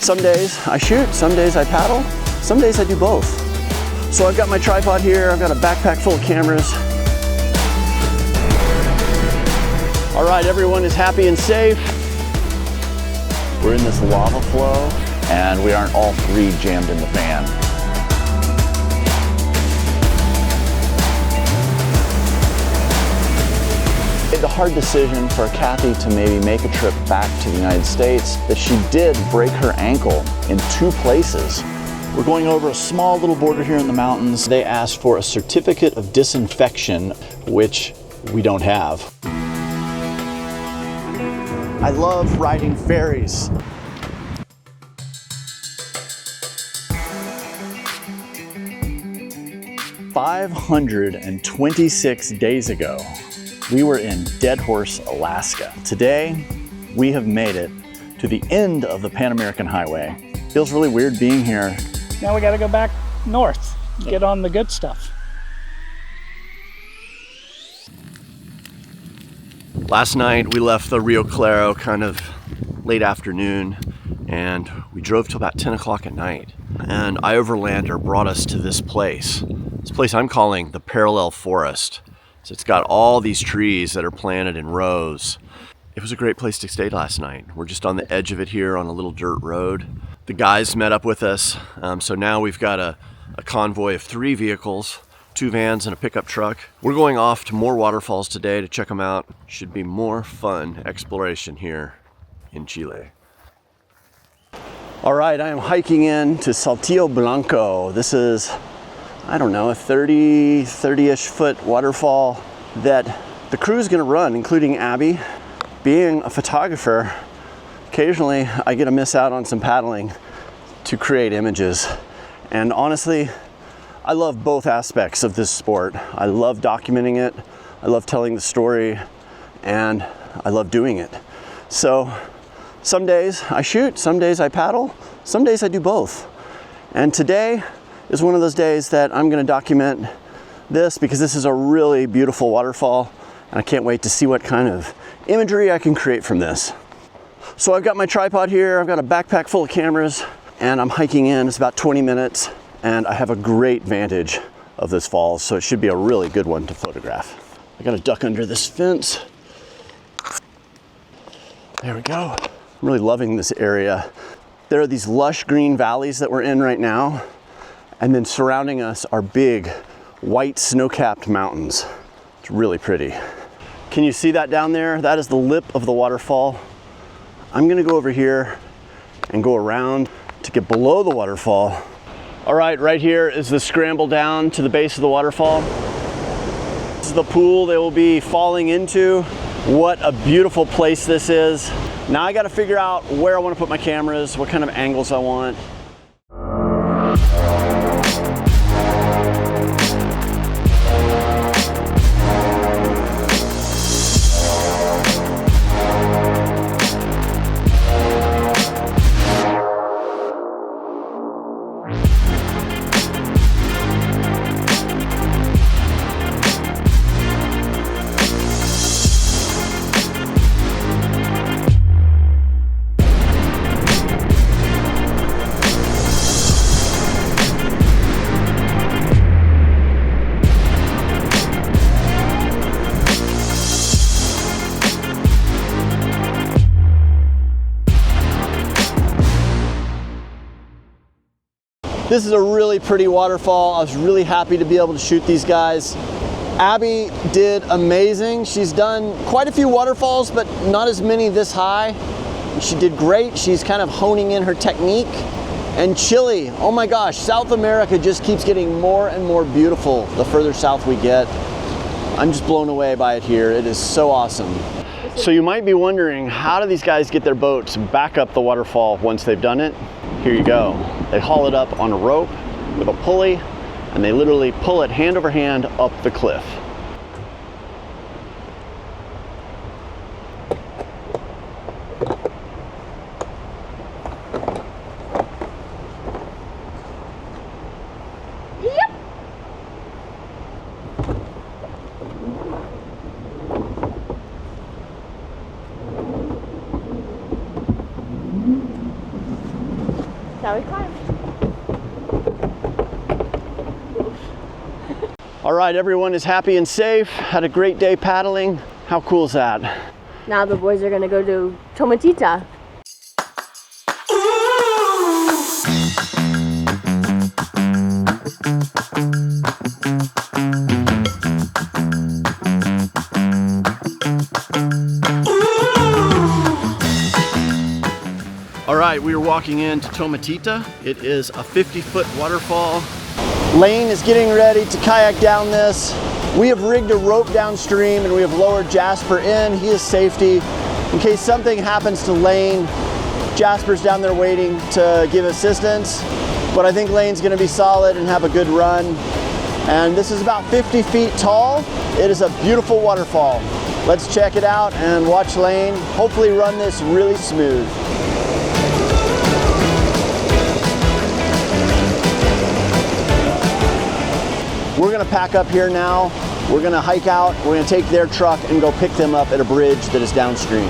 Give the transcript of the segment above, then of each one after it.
Some days I shoot, some days I paddle, some days I do both. So I've got my tripod here, I've got a backpack full of cameras. All right, everyone is happy and safe. We're in this lava flow and we aren't all three jammed in the van. It's a hard decision for Kathy to maybe make a trip back to the United States, that she did break her ankle in 2 places. We're going over a small little border here in the mountains. They asked for a certificate of disinfection, which we don't have. I love riding ferries. "526 days ago, we were in Dead Horse, Alaska. Today, we have made it to the end of the Pan American Highway. Feels really weird being here. Now we gotta go back north, get on the good stuff. Last night, we left the Rio Claro kind of late afternoon, and we drove till about 10 o'clock at night. And Overlander brought us to this place I'm calling the Parallel Forest. So it's got all these trees that are planted in rows. It was a great place to stay last night. We're just on the edge of it here on a little dirt road. The guys met up with us, so now we've got a convoy of 3 vehicles, 2 vans and a pickup truck. We're going off to more waterfalls today to check them out. Should be more fun exploration here in Chile. All right, I am hiking in to Salto Blanco. This is, I don't know, a 30-ish foot waterfall that the crew's gonna run, including Abby. Being a photographer, occasionally I get to miss out on some paddling to create images. And honestly, I love both aspects of this sport. I love documenting it, I love telling the story, and I love doing it. So some days I shoot, some days I paddle, some days I do both. And today is one of those days that I'm gonna document this because this is a really beautiful waterfall and I can't wait to see what kind of imagery I can create from this. So I've got my tripod here, I've got a backpack full of cameras, and I'm hiking in. It's about 20 minutes and I have a great vantage of this falls, so it should be a really good one to photograph. I gotta duck under this fence. There we go. I'm really loving this area. There are these lush green valleys that we're in right now, and then surrounding us are big white snow-capped mountains. It's really pretty. Can you see that down there? That is the lip of the waterfall. I'm gonna go over here and go around to get below the waterfall. All right, right here is the scramble down to the base of the waterfall. This is the pool they will be falling into. What a beautiful place this is. Now I gotta figure out where I wanna put my cameras, what kind of angles I want. This is a really pretty waterfall. I was really happy to be able to shoot these guys. Abby did amazing. She's done quite a few waterfalls, but not as many this high. She did great. She's kind of honing in her technique. And Chile, oh my gosh, South America just keeps getting more and more beautiful the further south we get. I'm just blown away by it here. It is so awesome. So you might be wondering, how do these guys get their boats back up the waterfall once they've done it? Here you go. They haul it up on a rope with a pulley, and they literally pull it hand over hand up the cliff. Shall we climb? All right, everyone is happy and safe. Had a great day paddling. How cool is that? Now the boys are gonna go to Toma, Tita. All right, we are walking into Toma Tita. It is a 50-foot waterfall. Lane is getting ready to kayak down this. We have rigged a rope downstream and we have lowered Jasper in. He is safety. In case something happens to Lane, Jasper's down there waiting to give assistance. But I think Lane's gonna be solid and have a good run. And this is about 50 feet tall. It is a beautiful waterfall. Let's check it out and watch Lane hopefully run this really smooth. We're gonna pack up here now. We're gonna hike out. We're gonna take their truck and go pick them up at a bridge that is downstream.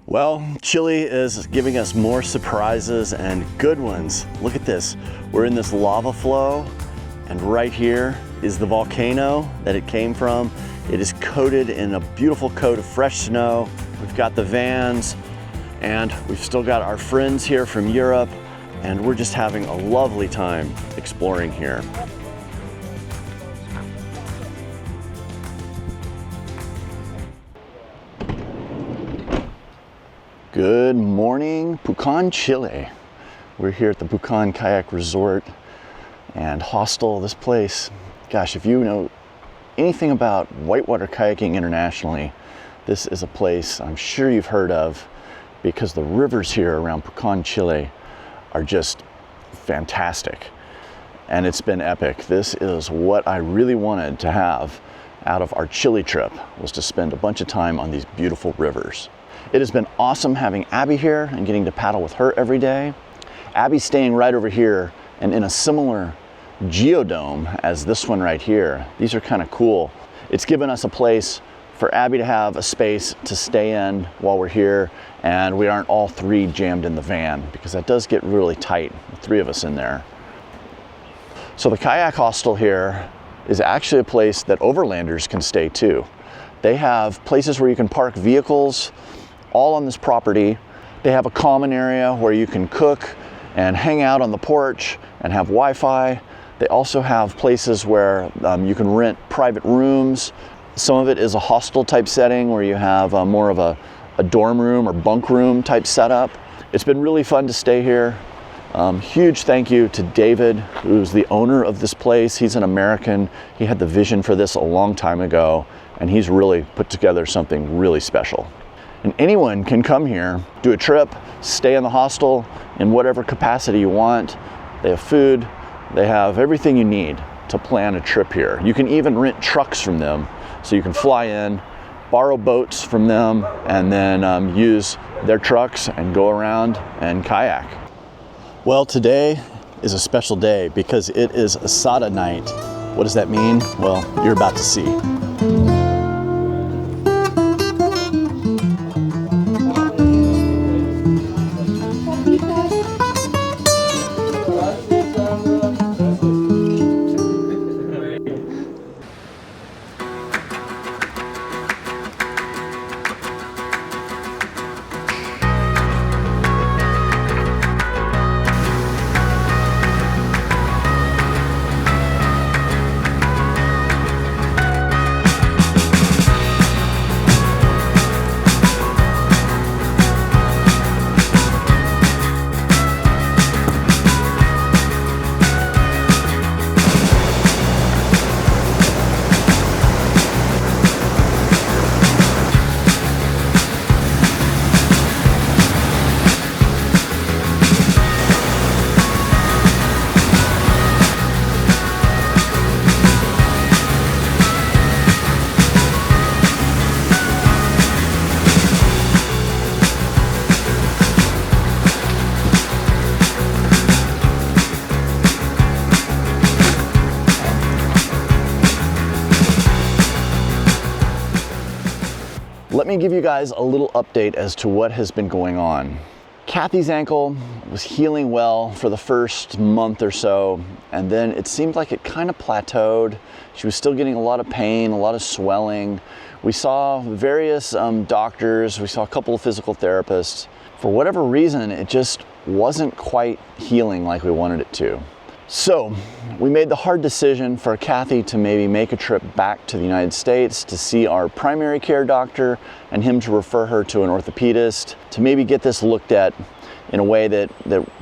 Well, Chile is giving us more surprises and good ones. Look at this. We're in this lava flow, and right here is the volcano that it came from. It is coated in a beautiful coat of fresh snow. We've got the vans, and we've still got our friends here from Europe, and we're just having a lovely time exploring here. Good morning, Pucon, Chile. We're here at the Pucon Kayak Resort and Hostel. This place, gosh, if you know anything about whitewater kayaking internationally, this is a place I'm sure you've heard of because the rivers here around Pucon, Chile are just fantastic. And it's been epic. This is what I really wanted to have out of our Chile trip, was to spend a bunch of time on these beautiful rivers. It has been awesome having Abby here and getting to paddle with her every day. Abby's staying right over here and in a similar geodome as this one right here. These are kind of cool. It's given us a place for Abby to have a space to stay in while we're here, and we aren't all three jammed in the van, because that does get really tight, the three of us in there. So the kayak hostel here is actually a place that overlanders can stay too. They have places where you can park vehicles all on this property. They have a common area where you can cook and hang out on the porch and have Wi-Fi. They also have places where you can rent private rooms. Some of it is a hostel type setting where you have more of a dorm room or bunk room type setup. It's been really fun to stay here. Huge thank you to David, who's the owner of this place. He's an American. He had the vision for this a long time ago, and he's really put together something really special. And anyone can come here, do a trip, stay in the hostel in whatever capacity you want. They have food, they have everything you need. to plan a trip here. You can even rent trucks from them, so you can fly in, borrow boats from them, and then use their trucks and go around and kayak. Well, today is a special day because it is asada night. What does that mean? Well, you're about to see. Let me give you guys a little update as to what has been going on. Kathy's ankle was healing well for the first month or so, and then it seemed like it kind of plateaued. She was still getting a lot of pain, a lot of swelling. We saw various doctors, we saw a couple of physical therapists. For whatever reason, it just wasn't quite healing like we wanted it to. So we made the hard decision for Kathy to maybe make a trip back to the United States to see our primary care doctor and him to refer her to an orthopedist to maybe get this looked at in a way that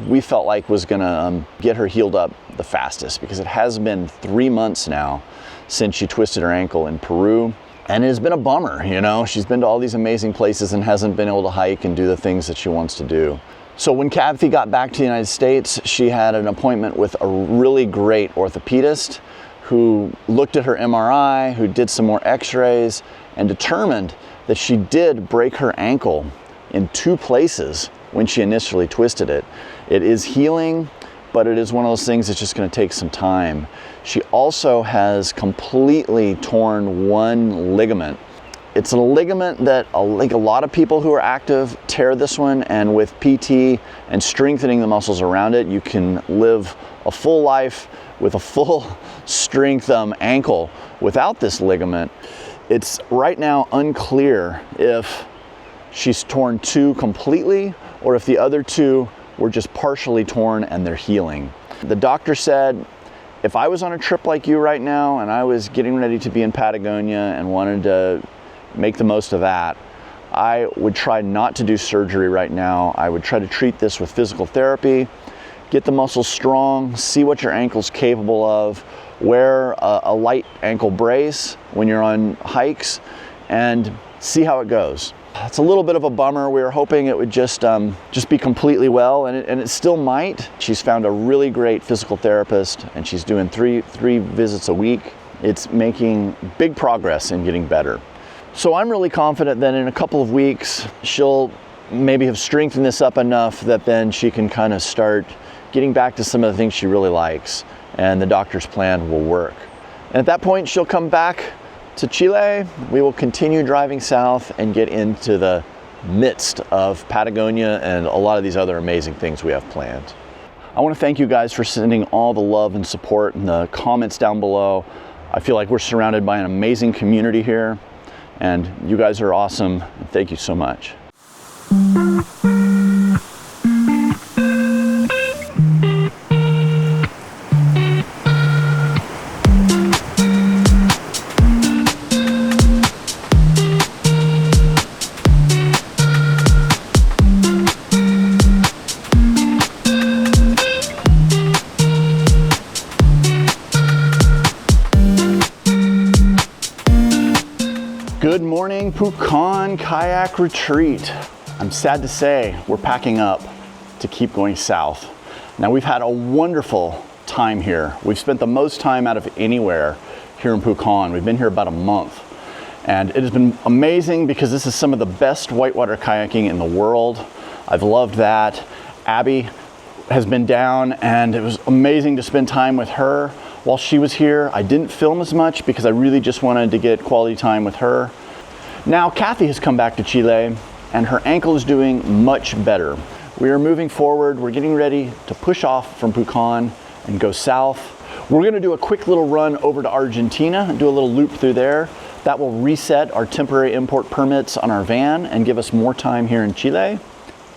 we felt like was gonna get her healed up the fastest, because it has been 3 months now since she twisted her ankle in Peru. And it has been a bummer, you know? She's been to all these amazing places and hasn't been able to hike and do the things that she wants to do. So when Kathy got back to the United States, she had an appointment with a really great orthopedist who looked at her MRI, who did some more x-rays, and determined that she did break her ankle in 2 places when she initially twisted it. It is healing, but it is one of those things that's just going to take some time. She also has completely torn one ligament. It's a ligament that a lot of people who are active tear this one, and with PT and strengthening the muscles around it, you can live a full life with a full strength ankle without this ligament. It's right now unclear if she's torn 2 completely or if the other 2 were just partially torn and they're healing. The doctor said, if I was on a trip like you right now and I was getting ready to be in Patagonia and wanted to make the most of that, I would try not to do surgery right now. I would try to treat this with physical therapy, get the muscles strong, see what your ankle's capable of, wear a light ankle brace when you're on hikes, and see how it goes. It's a little bit of a bummer. We were hoping it would just be completely well, and it still might. She's found a really great physical therapist, and she's doing three visits a week. It's making big progress in getting better. So I'm really confident that in a couple of weeks, she'll maybe have strengthened this up enough that then she can kind of start getting back to some of the things she really likes, and the doctor's plan will work. And at that point, she'll come back to Chile. We will continue driving south and get into the midst of Patagonia and a lot of these other amazing things we have planned. I want to thank you guys for sending all the love and support in the comments down below. I feel like we're surrounded by an amazing community here, and you guys are awesome. Thank you so much. Good morning, Pucon kayak retreat. I'm sad to say we're packing up to keep going south. Now, we've had a wonderful time here. We've spent the most time out of anywhere here in Pucon. We've been here about a month. And it has been amazing because this is some of the best whitewater kayaking in the world. I've loved that. Abby has been down, and it was amazing to spend time with her while she was here. I didn't film as much because I really just wanted to get quality time with her. Now Kathy has come back to Chile, and her ankle is doing much better. We are moving forward. We're getting ready to push off from Pucon and go south. We're gonna do a quick little run over to Argentina and do a little loop through there. That will reset our temporary import permits on our van and give us more time here in Chile.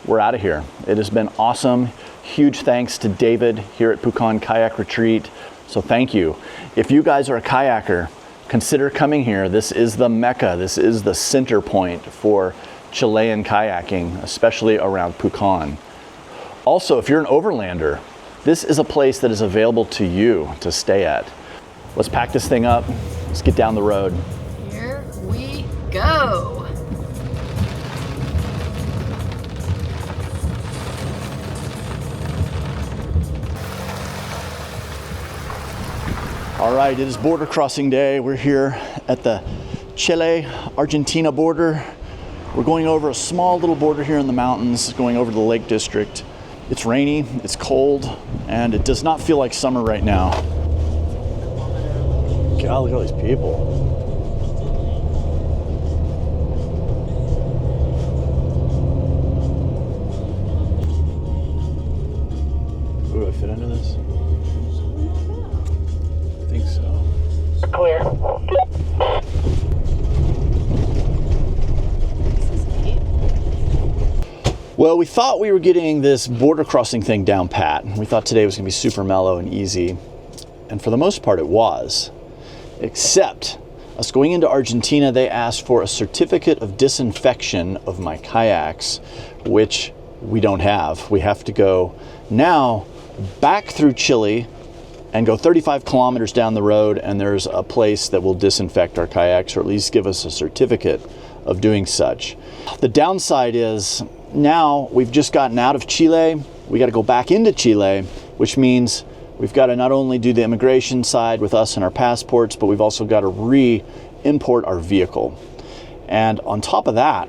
We're out of here. It has been awesome. Huge thanks to David here at Pucon Kayak Retreat. So thank you. If you guys are a kayaker, consider coming here. This is the Mecca. This is the center point for Chilean kayaking, especially around Pucon. Also, if you're an overlander, this is a place that is available to you to stay at. Let's pack this thing up. Let's get down the road. Here we go. All right, it is border crossing day. We're here at the Chile-Argentina border. We're going over a small little border here in the mountains, going over the Lake District. It's rainy, it's cold, and it does not feel like summer right now. God, look at all these people. Ooh, do I fit under this? I think so. Clear. Well, we thought we were getting this border crossing thing down pat. We thought today was gonna be super mellow and easy. And for the most part it was. Except, us going into Argentina, they asked for a certificate of disinfection of my kayaks, which we don't have. We have to go now back through Chile and go 35 kilometers down the road, and there's a place that will disinfect our kayaks, or at least give us a certificate of doing such. The downside is now we've just gotten out of Chile. We got to go back into Chile, which means we've got to not only do the immigration side with us and our passports, but we've also got to re-import our vehicle. And on top of that,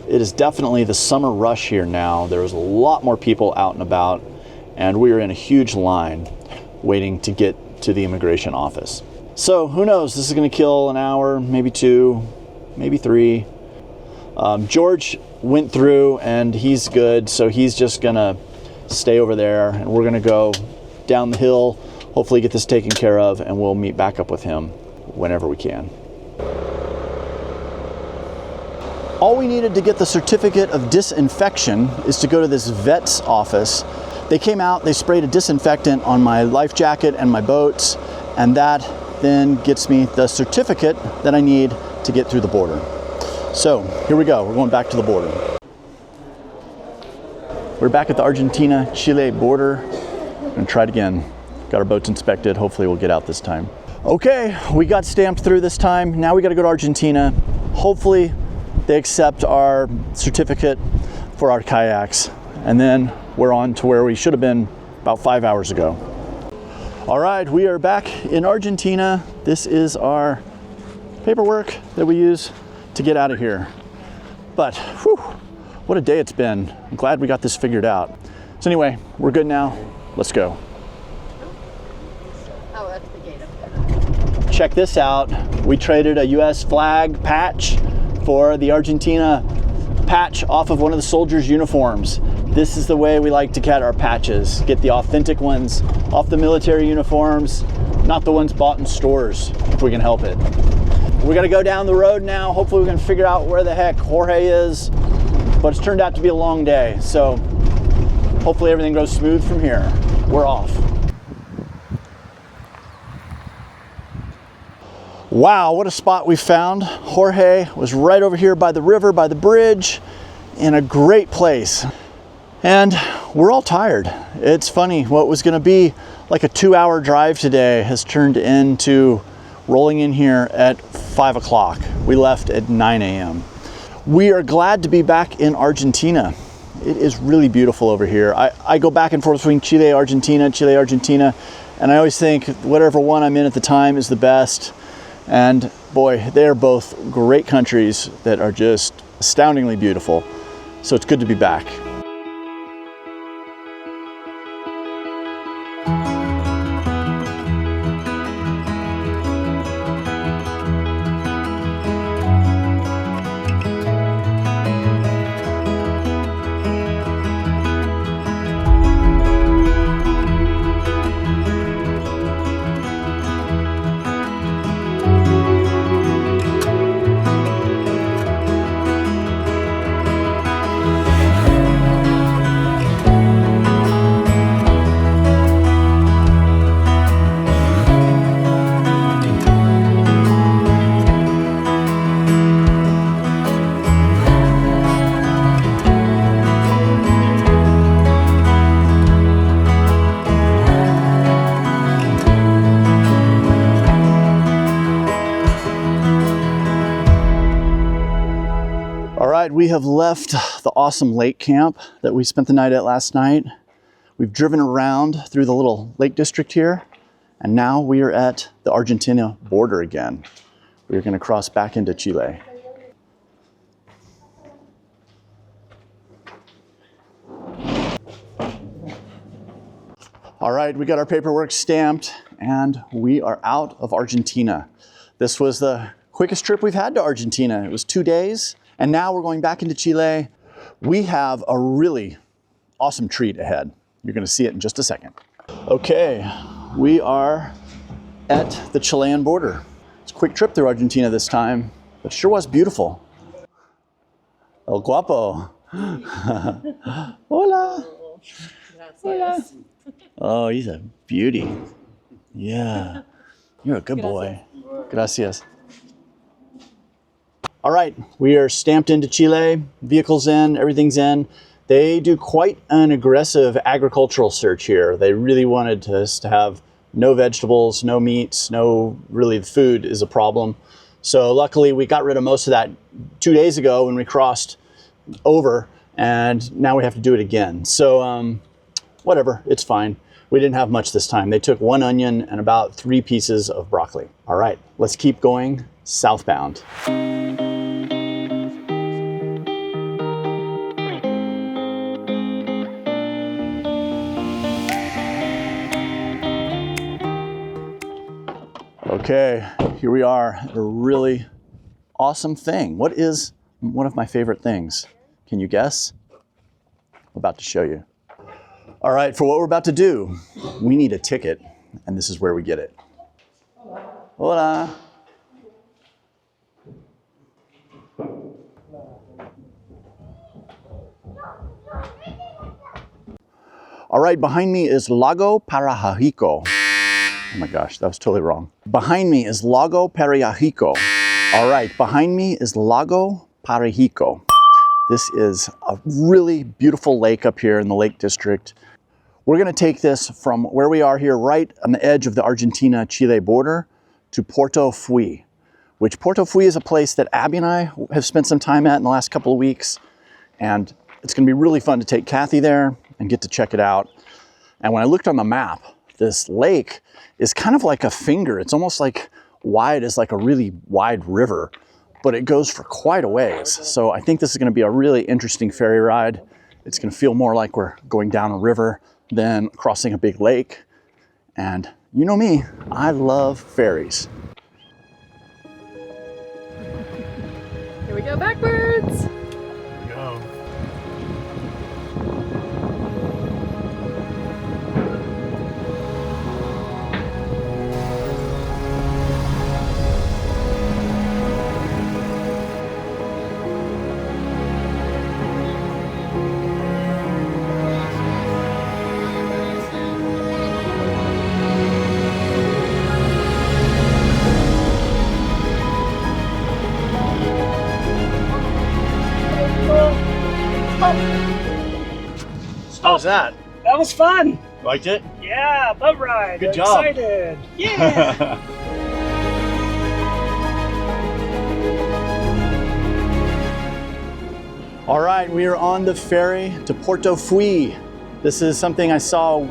it is definitely the summer rush here now. There's a lot more people out and about, and we're in a huge line waiting to get to the immigration office. So who knows, this is gonna kill an hour, maybe 2, maybe 3. George went through and he's good, so he's just gonna stay over there, and we're gonna go down the hill, hopefully get this taken care of, and we'll meet back up with him whenever we can. All we needed to get the certificate of disinfection is to go to this vet's office. They came out, they sprayed a disinfectant on my life jacket and my boats, and that then gets me the certificate that I need to get through the border. So here we go, we're going back to the border. We're back at the Argentina-Chile border. I'm gonna try it again. Got our boats inspected, hopefully we'll get out this time. Okay, we got stamped through this time. Now we gotta go to Argentina. Hopefully they accept our certificate for our kayaks, and then we're on to where we should have been about 5 hours ago. All right, we are back in Argentina. This is our paperwork that we use to get out of here. But whew, what a day it's been. I'm glad we got this figured out. So anyway, we're good now. Let's go. Oh, that's the gate up there. Check this out. We traded a US flag patch for the Argentina patch off of one of the soldiers' uniforms. This is the way we like to get our patches. Get the authentic ones off the military uniforms, not the ones bought in stores, if we can help it. We're gonna go down the road now. Hopefully we can figure out where the heck Jorge is, but it's turned out to be a long day. So hopefully everything goes smooth from here. We're off. Wow, what a spot we found. Jorge was right over here by the river, by the bridge, in a great place. And we're all tired. It's funny, what was gonna be like a 2-hour drive today has turned into rolling in here at 5 o'clock. We left at 9 a.m. We are glad to be back in Argentina. It is really beautiful over here. I go back and forth between Chile, Argentina, And I always think whatever one I'm in at the time is the best. And boy, they're both great countries that are just astoundingly beautiful. So it's good to be back. We have left the awesome lake camp that we spent the night at last night. We've driven around through the little lake district here, and now we are at the Argentina border again. We're going to cross back into Chile. All right, we got our paperwork stamped, and we are out of Argentina. This was the quickest trip we've had to Argentina. It was 2 days. And now we're going back into Chile. We have a really awesome treat ahead. You're gonna see it in just a second. Okay, we are at the Chilean border. It's a quick trip through Argentina this time, but it sure was beautiful. El guapo. Hola. Hola. Oh, he's a beauty. Yeah, you're a good boy. Gracias. All right, we are stamped into Chile, vehicles in, everything's in. They do quite an aggressive agricultural search here. They really wanted us to have no vegetables, no meats, no really food is a problem. So luckily we got rid of most of that 2 days ago when we crossed over, and now we have to do it again. So whatever, it's fine. We didn't have much this time. They took 1 onion and about 3 pieces of broccoli. All right, let's keep going southbound. Okay, here we are at a really awesome thing. What is one of my favorite things? Can you guess? I'm about to show you. All right, for what we're about to do, we need a ticket, and this is where we get it. Hola. All right, behind me is Lago Parajajico. Oh my gosh, that was totally wrong. Behind me is Lago Parajajico. All right, behind me is Lago Parajajico. This is a really beautiful lake up here in the Lake District. We're gonna take this from where we are here, right on the edge of the Argentina-Chile border, to Puerto Fui, which Puerto Fui is a place that Abby and I have spent some time at in the last couple of weeks. And it's gonna be really fun to take Kathy there and get to check it out. And when I looked on the map, this lake is kind of like a finger. It's almost like wide as like a really wide river, but it goes for quite a ways. So I think this is gonna be a really interesting ferry ride. It's gonna feel more like we're going down a river than crossing a big lake. And you know me, I love ferries. Here we go backwards. Here we go. How was that? That was fun. Liked it? Yeah, boat ride. Good job. Excited. Yeah. All right, we are on the ferry to Puerto Fui. This is something I saw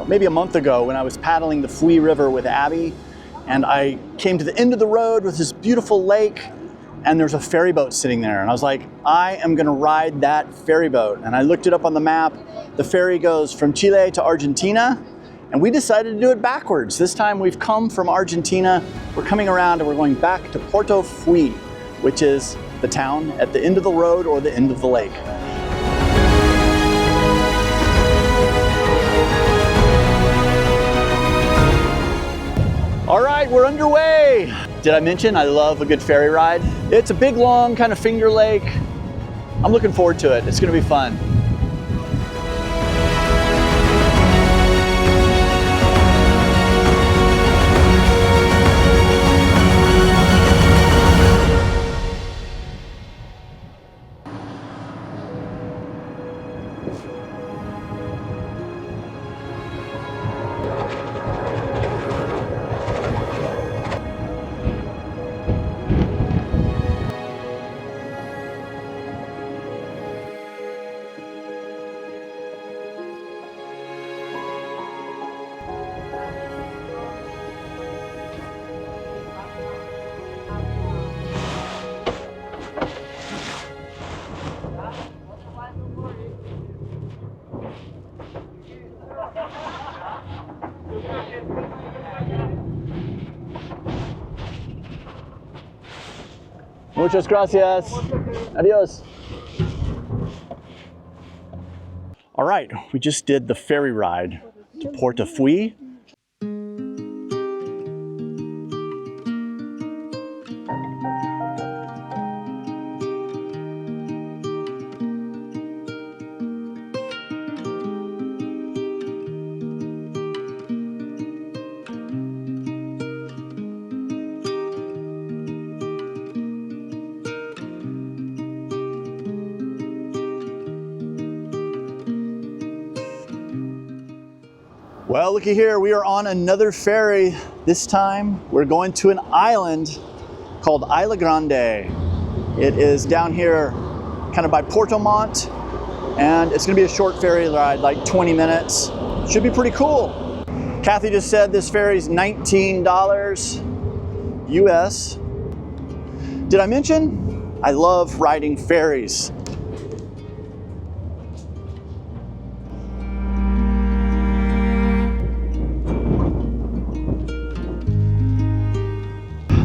maybe a month ago when I was paddling the Fui River with Abby, and I came to the end of the road with this beautiful lake, and there's a ferry boat sitting there. And I was like, I am gonna ride that ferry boat. And I looked it up on the map. The ferry goes from Chile to Argentina, and we decided to do it backwards. This time we've come from Argentina, we're coming around and we're going back to Puerto Fui, which is the town at the end of the road or the end of the lake. All right, we're underway. Did I mention I love a good ferry ride? It's a big, long kind of finger lake. I'm looking forward to it. It's gonna be fun. Muchas gracias. Adios. All right, we just did the ferry ride to Puerto Fui. Well, looky here, we are on another ferry. This time we're going to an island called Isla Grande. It is down here kind of by Puerto Montt, and it's gonna be a short ferry ride, like 20 minutes. Should be pretty cool. Kathy just said this ferry's $19 US. Did I mention? I love riding ferries.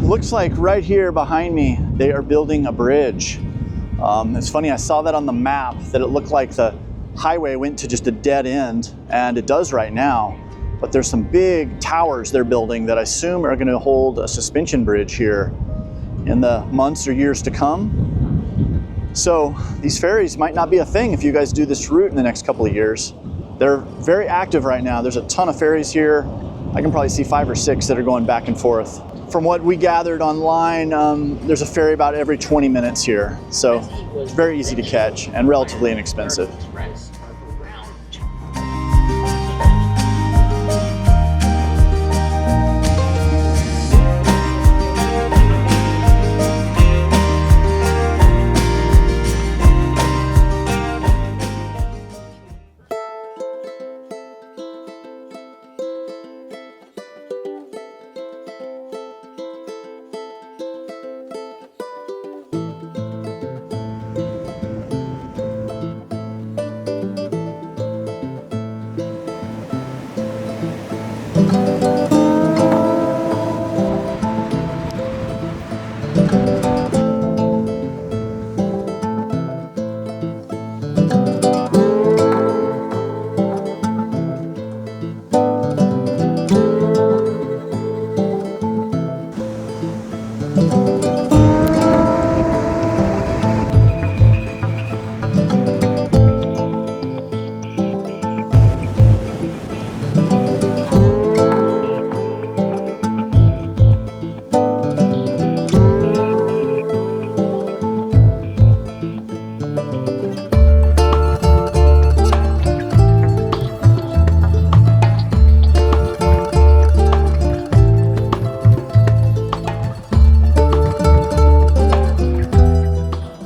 Looks like right here behind me, they are building a bridge. It's funny, I saw that on the map, that it looked like the highway went to just a dead end, and it does right now. But there's some big towers they're building that I assume are gonna hold a suspension bridge here in the months or years to come. So these ferries might not be a thing if you guys do this route in the next couple of years. They're very active right now. There's a ton of ferries here. I can probably see 5 or 6 that are going back and forth. From what we gathered online, there's a ferry about every 20 minutes here. So it's very easy to catch and relatively inexpensive.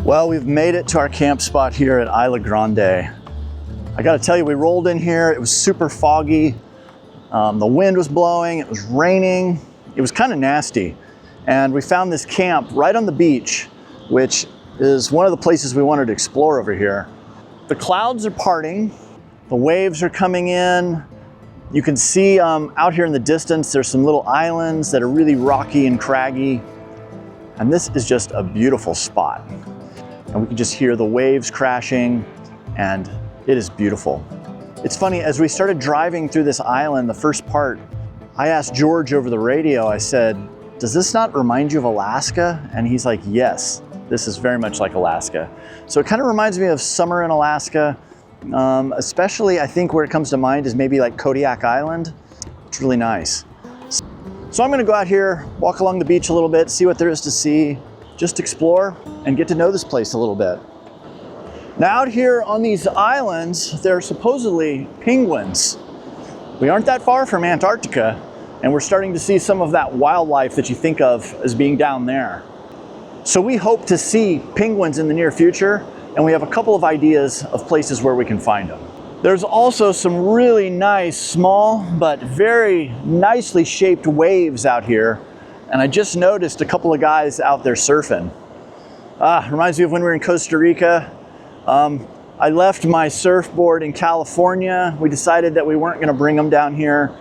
Well, we've made it to our camp spot here at Isla Grande. I gotta tell you, we rolled in here, it was super foggy. The wind was blowing, it was raining, it was kind of nasty. And we found this camp right on the beach, which is one of the places we wanted to explore over here. The clouds are parting, the waves are coming in. You can see out here in the distance, there's some little islands that are really rocky and craggy. And this is just a beautiful spot. And we can just hear the waves crashing, and it is beautiful. It's funny, as we started driving through this island, the first part, I asked George over the radio, I said, does this not remind you of Alaska? And he's like, yes, this is very much like Alaska. So it kind of reminds me of summer in Alaska, especially I think where it comes to mind is maybe like Kodiak Island. It's really nice. So I'm gonna go out here, walk along the beach a little bit, see what there is to see, just explore and get to know this place a little bit. Now out here on these islands, there are supposedly penguins. We aren't that far from Antarctica, and we're starting to see some of that wildlife that you think of as being down there. So we hope to see penguins in the near future, and we have a couple of ideas of places where we can find them. There's also some really nice, small, but very nicely shaped waves out here, and I just noticed a couple of guys out there surfing. Reminds me of when we were in Costa Rica. I left my surfboard in California. We decided that we weren't gonna bring them down here.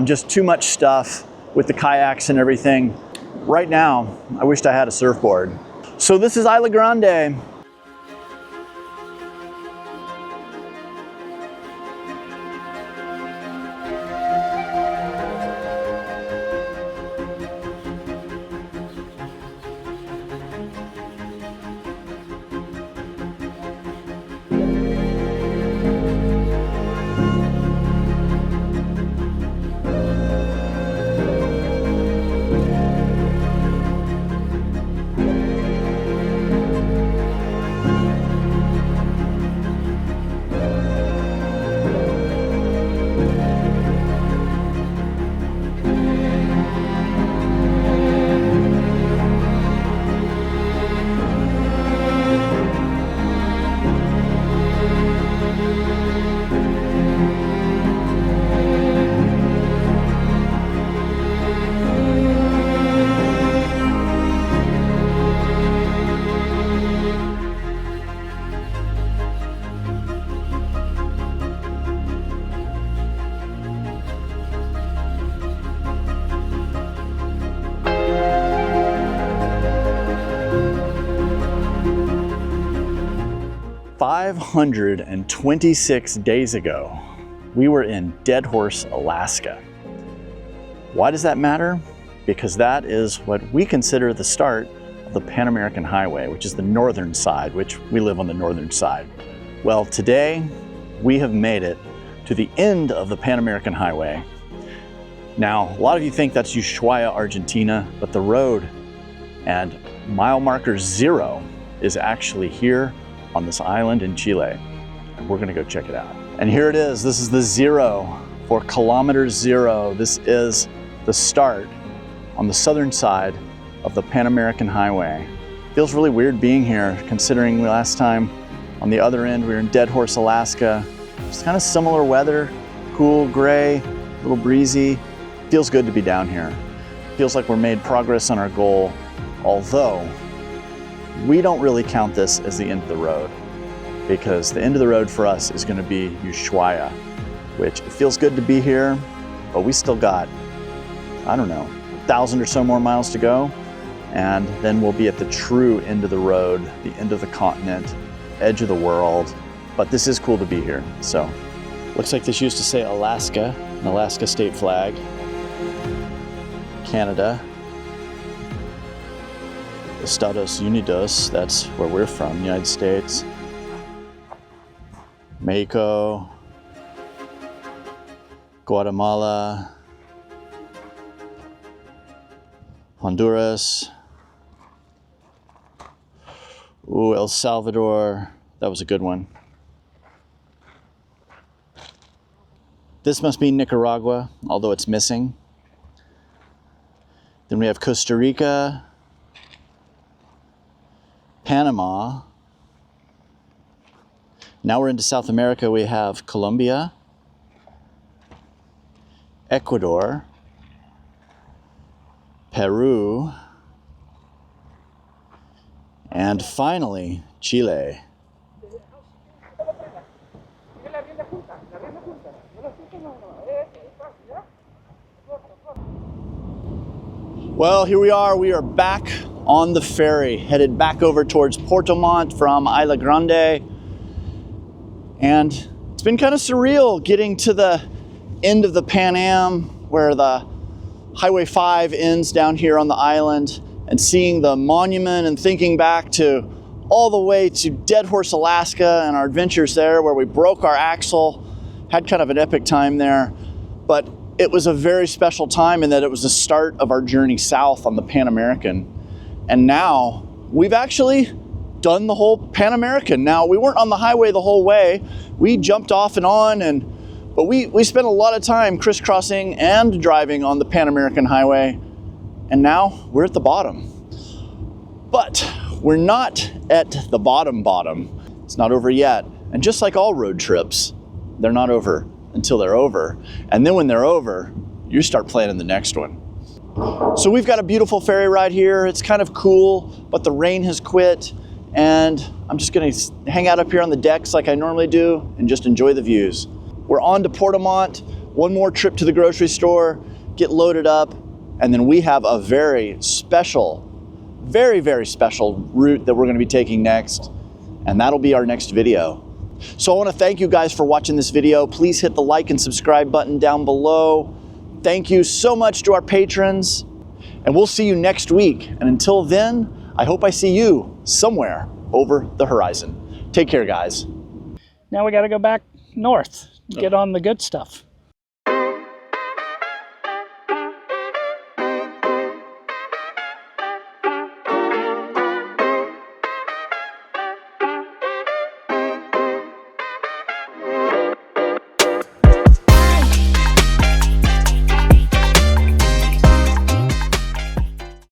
Just too much stuff with the kayaks and everything. Right now, I wished I had a surfboard. So this is Isla Grande. "526 days ago, we were in Dead Horse, Alaska. Why does that matter? Because that is what we consider the start of the Pan American Highway, which is the northern side, which we live on the northern side. Well, today we have made it to the end of the Pan American Highway. Now, a lot of you think that's Ushuaia, Argentina, but the road and mile marker 0 is actually here on this island in Chile, and we're gonna go check it out. And here it is. This is the 0 for kilometer 0. This is the start on the southern side of the Pan American Highway. Feels really weird being here, considering last time on the other end we were in Dead Horse, Alaska. It's kind of similar weather, cool, gray, a little breezy. Feels good to be down here. Feels like we're made progress on our goal, although we don't really count this as the end of the road, because the end of the road for us is going to be Ushuaia, which it feels good to be here, but we still got, I don't know, 1,000 or so more miles to go, and then we'll be at the true end of the road, the end of the continent, edge of the world. But this is cool to be here. So looks like this used to say Alaska, an Alaska state flag, Canada, Estados Unidos, that's where we're from, United States, Mexico, Guatemala, Honduras, El Salvador, that was a good one. This must be Nicaragua, although it's missing. Then we have Costa Rica, Panama. Now we're into South America. We have Colombia, Ecuador, Peru, and finally, Chile. Well, here we are. We are back on the ferry, headed back over towards Puerto Montt from Isla Grande. And it's been kind of surreal getting to the end of the Pan Am, where the Highway 5 ends down here on the island, and seeing the monument and thinking back to all the way to Dead Horse, Alaska, and our adventures there where we broke our axle, had kind of an epic time there. But it was a very special time in that it was the start of our journey south on the Pan American. And now we've actually done the whole Pan American. Now, we weren't on the highway the whole way. We jumped off and on, but we spent a lot of time crisscrossing and driving on the Pan American Highway. And now we're at the bottom. But we're not at the bottom. It's not over yet. And just like all road trips, they're not over until they're over. And then when they're over, you start planning the next one. So we've got a beautiful ferry ride here. It's kind of cool, but the rain has quit. And I'm just gonna hang out up here on the decks like I normally do and just enjoy the views. We're on to Puerto Montt, one more trip to the grocery store, get loaded up, and then we have a very special, very special route that we're gonna be taking next, and that'll be our next video. So I wanna thank you guys for watching this video. Please hit the like and subscribe button down below. Thank you so much to our patrons, and we'll see you next week. And until then, I hope I see you somewhere over the horizon. Take care, guys. Now we got to go back north, get on the good stuff.